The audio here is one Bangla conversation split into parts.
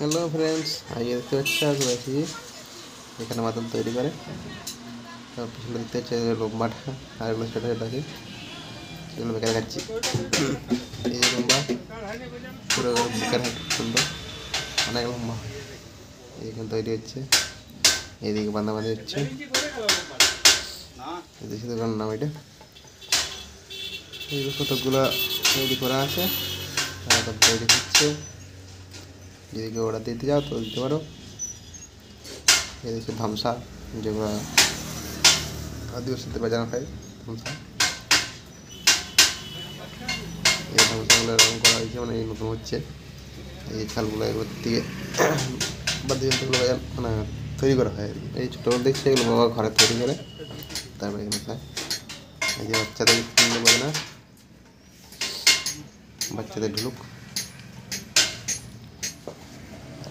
হ্যালো ফ্রেন্ডস, আজকে দেখতে পাচ্ছি আছি এখানে মাদুর তৈরি করে। তার পিছনে দেখতে পাচ্ছি লম্বাটা আর এগুলো ছোটো ছোটো আছে, সেগুলো বেকার খাচ্ছি। এই যে লম্বা পুরো বেকার সুন্দর, অনেক লম্বা এখানে তৈরি হচ্ছে। এইদিকে বাঁধাবাঁধি হচ্ছে, দেশি দোকানের নাম এটা। এইগুলো কতগুলো তৈরি করা আছে, তৈরি হচ্ছে। যদি কেউ অর্ডার দিতে যাও তো দিতে পারো। এই হচ্ছে ধামসা, যেগুলো আদিবাসীতে বাজানো হয় ধামসা। এই ধামসাগুলো রঙ করা হয়েছে, মানে এই নতুন হচ্ছে। এই চালগুলো এগুলোর থেকে বাদ্যযন্ত্রগুলো মানে তৈরি করা হয় আর কি। এই ছোটোগুলো দেখছি এগুলো বাবা ঘরে তৈরি করে তারপরে এগুলো খায়। এই যে বাচ্চাদের কিনতে পারে না, বাচ্চাদের ঢুলুক।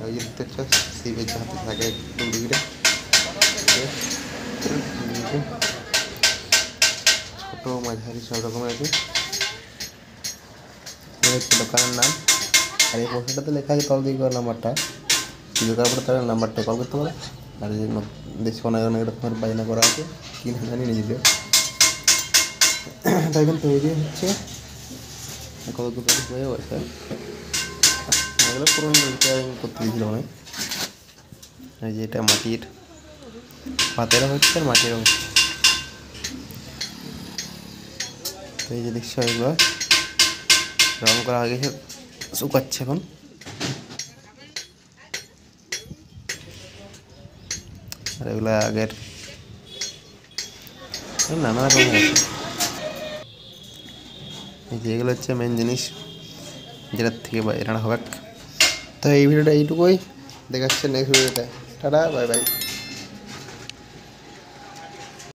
আর ওই যে দেখতে পাচ্ছ শিবের যে হাতে থাকে ডুগডুগিটা, ছোটো মাঝারি সব রকমের আছে। হচ্ছে দোকানের নাম। আর এই পোস্টারটাতে লেখা আছে তল দিকে নাম্বারটা, দরকার পড়ে তার নাম্বারটা কল করতে পারে। আর যে দেশে অনেক অনেক রকমের বাজনা করা আছে, কি না জানি নিজেদের। তাই এখন তৈরি হচ্ছে, কত দোকান হয়ে গেছে। এগুলো পুরোনো রিপেয়ারিং করতে দিয়েছিল অনেক। এই যে এটা মাটির পাতেরও হচ্ছে আর মাটিরও হচ্ছে। তো এই যে দেখছি এগুলো রং করা হয়ে গেছে, শুকাচ্ছে এখন। আর এগুলো আগের নানা রকম আছে। এই যে এগুলো হচ্ছে মেন জিনিস, যেটার থেকে এরা হবে। তো এই ভিডিওটা এইটুকুই, দেখাচ্ছে নেক্সট ভিডিওতে। Tata, bye bye.